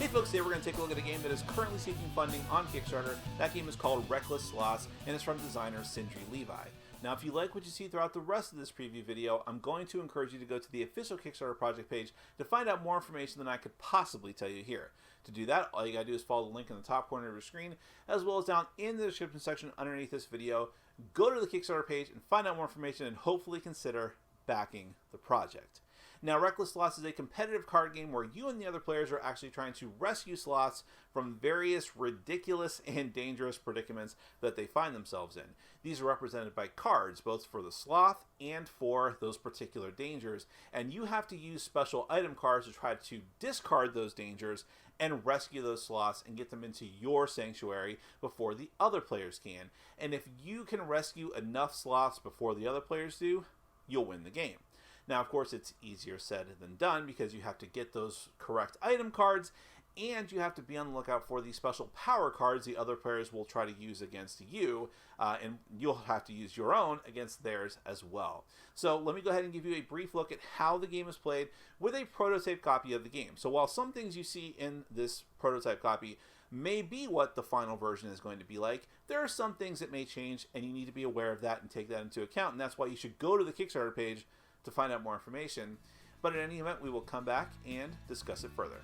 Hey folks, today we're going to take a look at a game that is currently seeking funding on Kickstarter. That game is called Reckless Sloths, and it's from designer Sindri Levi. Now, if you like what you see throughout the rest of this preview video, I'm going to encourage you to go to the official Kickstarter project page to find out more information than I could possibly tell you here. To do that, all you gotta do is follow the link in the top corner of your screen, as well as down in the description section underneath this video. Go to the Kickstarter page and find out more information and hopefully consider backing the project. Now, Reckless Sloths is a competitive card game where you and the other players are actually trying to rescue sloths from various ridiculous and dangerous predicaments that they find themselves in. These are represented by cards, both for the sloth and for those particular dangers, and you have to use special item cards to try to discard those dangers and rescue those sloths and get them into your sanctuary before the other players can. And if you can rescue enough sloths before the other players do, you'll win the game. Now, of course, it's easier said than done because you have to get those correct item cards and you have to be on the lookout for the special power cards the other players will try to use against you, and you'll have to use your own against theirs as well. So let me go ahead and give you a brief look at how the game is played with a prototype copy of the game. So while some things you see in this prototype copy may be what the final version is going to be like, there are some things that may change, and you need to be aware of that and take that into account, and that's why you should go to the Kickstarter page to find out more information. But in any event, we will come back and discuss it further.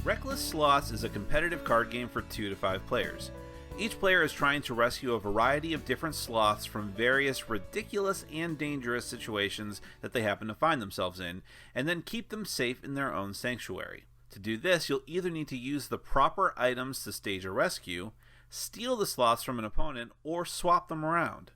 Reckless Sloths is a competitive card game for 2 to 5 players. Each player is trying to rescue a variety of different sloths from various ridiculous and dangerous situations that they happen to find themselves in, and then keep them safe in their own sanctuary. To do this, you'll either need to use the proper items to stage a rescue, steal the sloths from an opponent, or swap them around.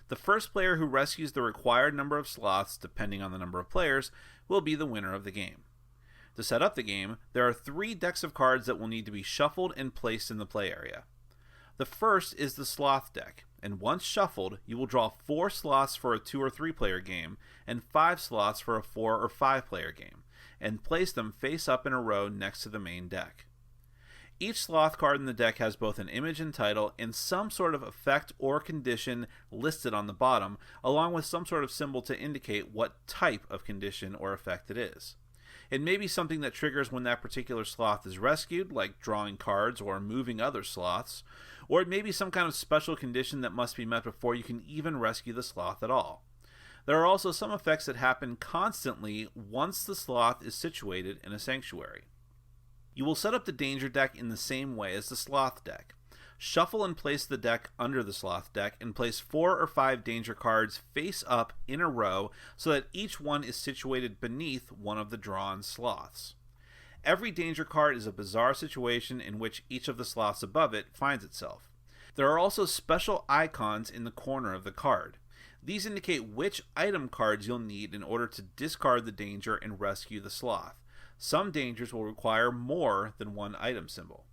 The first player who rescues the required number of sloths, depending on the number of players, will be the winner of the game. To set up the game, there are 3 decks of cards that will need to be shuffled and placed in the play area. The first is the Sloth deck, and once shuffled, you will draw 4 sloths for a 2 or 3 player game, and 5 sloths for a 4 or 5 player game, and place them face up in a row next to the main deck. Each sloth card in the deck has both an image and title, and some sort of effect or condition listed on the bottom, along with some sort of symbol to indicate what type of condition or effect it is. It may be something that triggers when that particular sloth is rescued, like drawing cards or moving other sloths, or it may be some kind of special condition that must be met before you can even rescue the sloth at all. There are also some effects that happen constantly once the sloth is situated in a sanctuary. You will set up the danger deck in the same way as the sloth deck. Shuffle and place the deck under the sloth deck and place 4 or 5 danger cards face up in a row so that each one is situated beneath one of the drawn sloths. Every danger card is a bizarre situation in which each of the sloths above it finds itself. There are also special icons in the corner of the card. These indicate which item cards you'll need in order to discard the danger and rescue the sloth. Some dangers will require more than one item symbol.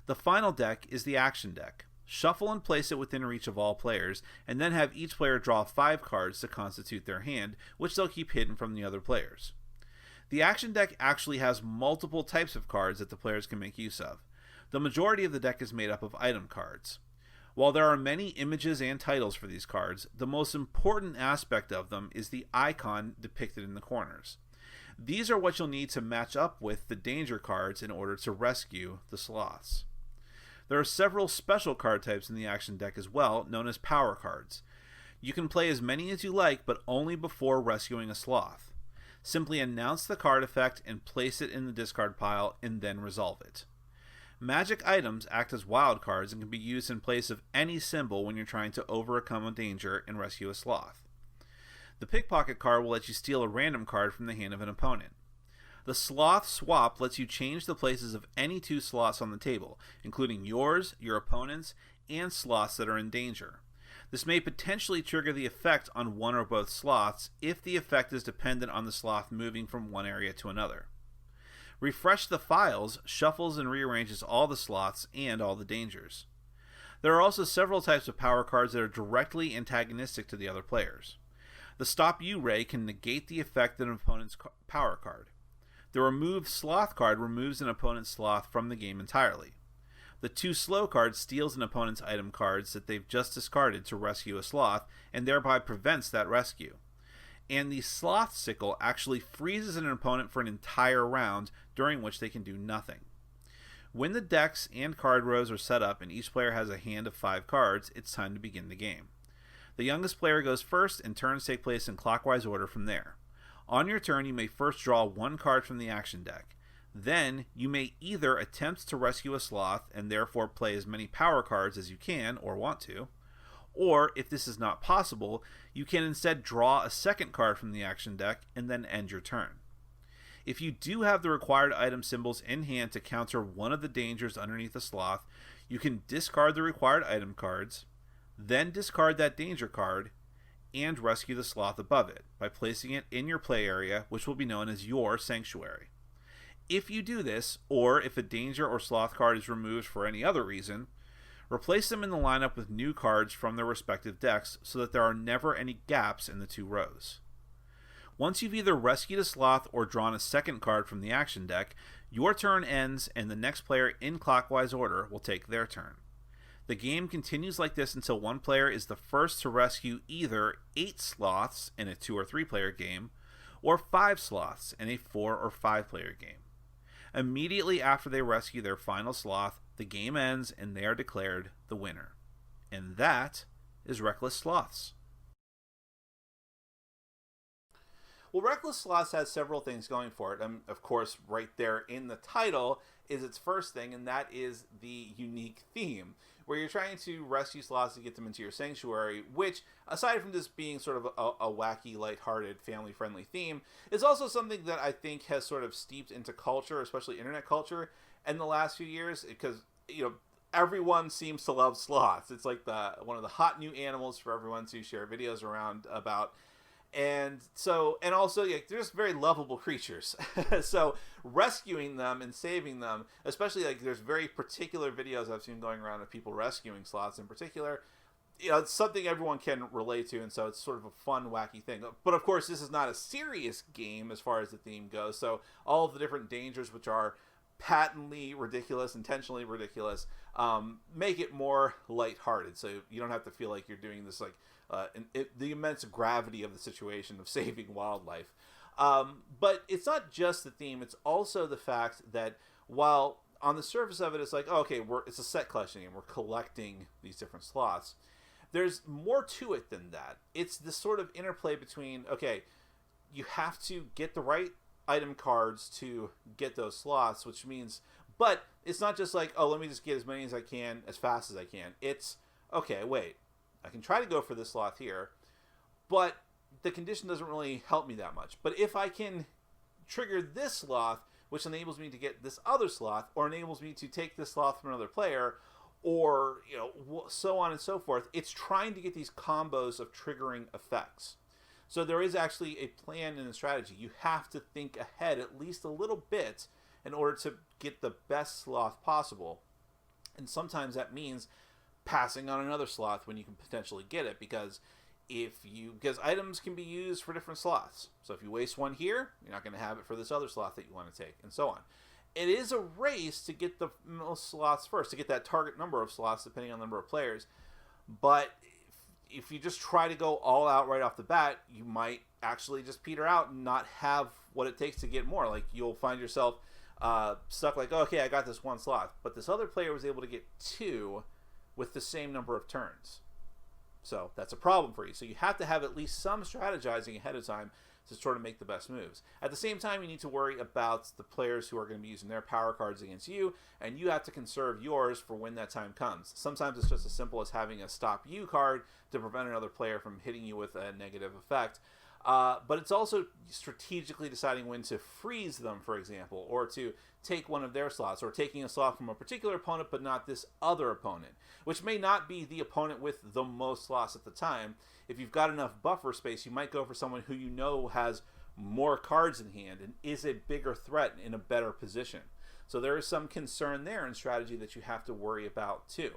The final deck is the action deck. Shuffle and place it within reach of all players, and then have each player draw 5 cards to constitute their hand, which they'll keep hidden from the other players. The action deck actually has multiple types of cards that the players can make use of. The majority of the deck is made up of item cards. While there are many images and titles for these cards, the most important aspect of them is the icon depicted in the corners. These are what you'll need to match up with the danger cards in order to rescue the sloths. There are several special card types in the action deck as well, known as power cards. You can play as many as you like, but only before rescuing a sloth. Simply announce the card effect and place it in the discard pile, and then resolve it. Magic items act as wild cards and can be used in place of any symbol when you're trying to overcome a danger and rescue a sloth. The pickpocket card will let you steal a random card from the hand of an opponent. The Sloth Swap lets you change the places of any 2 sloths on the table, including yours, your opponent's, and sloths that are in danger. This may potentially trigger the effect on one or both sloths if the effect is dependent on the sloth moving from one area to another. Refresh the Files shuffles and rearranges all the sloths and all the dangers. There are also several types of power cards that are directly antagonistic to the other players. The Stop You Ray can negate the effect of an opponent's power card. The Remove Sloth card removes an opponent's sloth from the game entirely. The 2 slow card steals an opponent's item cards that they've just discarded to rescue a sloth, and thereby prevents that rescue. And the Sloth Sickle actually freezes an opponent for an entire round, during which they can do nothing. When the decks and card rows are set up and each player has a hand of 5 cards, it's time to begin the game. The youngest player goes first, and turns take place in clockwise order from there. On your turn, you may first draw 1 card from the action deck. Then, you may either attempt to rescue a sloth and therefore play as many power cards as you can or want to, or if this is not possible, you can instead draw a second card from the action deck and then end your turn. If you do have the required item symbols in hand to counter one of the dangers underneath the sloth, you can discard the required item cards, then discard that danger card, and rescue the sloth above it by placing it in your play area, which will be known as your sanctuary. If you do this, or if a danger or sloth card is removed for any other reason, replace them in the lineup with new cards from their respective decks so that there are never any gaps in the 2 rows. Once you've either rescued a sloth or drawn a second card from the action deck, your turn ends and the next player in clockwise order will take their turn. The game continues like this until one player is the first to rescue either 8 sloths in a 2 or 3 player game, or 5 sloths in a 4 or 5 player game. Immediately after they rescue their final sloth, the game ends and they are declared the winner. And that is Reckless Sloths. Well, Reckless Sloths has several things going for it. Of course, right there in the title is its first thing, and that is the unique theme, where you're trying to rescue sloths to get them into your sanctuary, which, aside from just being sort of a wacky, lighthearted, family-friendly theme, is also something that I think has sort of steeped into culture, especially internet culture, in the last few years, because, everyone seems to love sloths. It's like one of the hot new animals for everyone to share videos around about. And also, they're just very lovable creatures. So rescuing them and saving them, especially there's very particular videos I've seen going around of people rescuing sloths in particular. It's something everyone can relate to, and so it's sort of a fun, wacky thing. But of course, this is not a serious game as far as the theme goes. So all of the different dangers, which are patently ridiculous, intentionally ridiculous, make it more lighthearted. So you don't have to feel like you're doing this the immense gravity of the situation of saving wildlife. But it's not just the theme, it's also the fact that while on the surface of it, it's like, oh, okay, it's a set collection game, we're collecting these different sloths. There's more to it than that. It's this sort of interplay between, okay, you have to get the right item cards to get those sloths, which means, but it's not just like, oh, let me just get as many as I can, as fast as I can. It's, okay, wait, I can try to go for this sloth here, but the condition doesn't really help me that much. But if I can trigger this sloth, which enables me to get this other sloth, or enables me to take this sloth from another player, or so on and so forth, it's trying to get these combos of triggering effects. So there is actually a plan and a strategy. You have to think ahead at least a little bit in order to get the best sloth possible. And sometimes that means passing on another sloth when you can potentially get it, because items can be used for different sloths. So if you waste one here, you're not going to have it for this other sloth that you want to take, and so on. It is a race to get the most sloths first, to get that target number of sloths depending on the number of players. But if you just try to go all out right off the bat, you might actually just peter out and not have what it takes to get more. Like, you'll find yourself stuck like, oh, okay, I got this one sloth, but this other player was able to get 2 with the same number of turns. So that's a problem for you. So you have to have at least some strategizing ahead of time to sort of make the best moves. At the same time, you need to worry about the players who are going to be using their power cards against you, and you have to conserve yours for when that time comes. Sometimes it's just as simple as having a stop you card to prevent another player from hitting you with a negative effect. But it's also strategically deciding when to freeze them, for example, or to take one of their slots, or taking a slot from a particular opponent but not this other opponent, which may not be the opponent with the most slots at the time. If you've got enough buffer space, you might go for someone who you know has more cards in hand and is a bigger threat in a better position. So there is some concern there in strategy that you have to worry about too.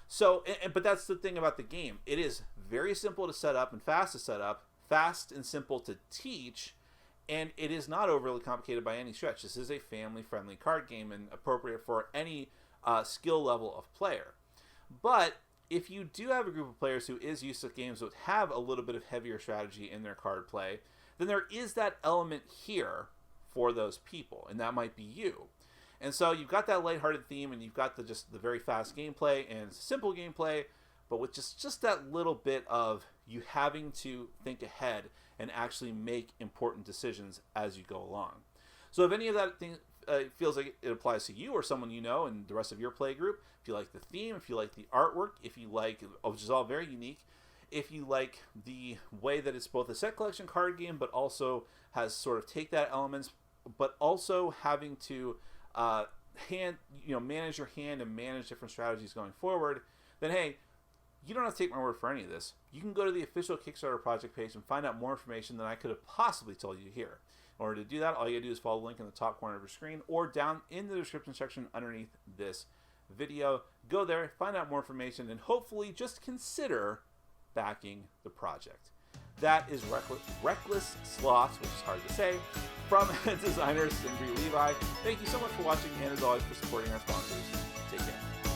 So, but that's the thing about the game. It is very simple to set up and fast to set up, fast and simple to teach, and it is not overly complicated by any stretch. This is a family-friendly card game and appropriate for any skill level of player. But if you do have a group of players who is used to games that have a little bit of heavier strategy in their card play, then there is that element here for those people, and that might be you. And so you've got that lighthearted theme, and you've got the very fast gameplay and simple gameplay, but with just that little bit of you having to think ahead and actually make important decisions as you go along. So if any of that thing feels like it applies to you or someone you know and the rest of your play group, if you like the theme, if you like the artwork, if you like, which is all very unique, if you like the way that it's both a set collection card game but also has sort of take that elements, but also having to manage your hand and manage different strategies going forward, then hey, you don't have to take my word for any of this. You can go to the official Kickstarter project page and find out more information than I could have possibly told you here. In order to do that, all you gotta do is follow the link in the top corner of your screen or down in the description section underneath this video. Go there, find out more information, and hopefully just consider backing the project. That is Reckless Sloths, which is hard to say, from designer Sindri Levi. Thank you so much for watching, and as always, for supporting our sponsors. Take care.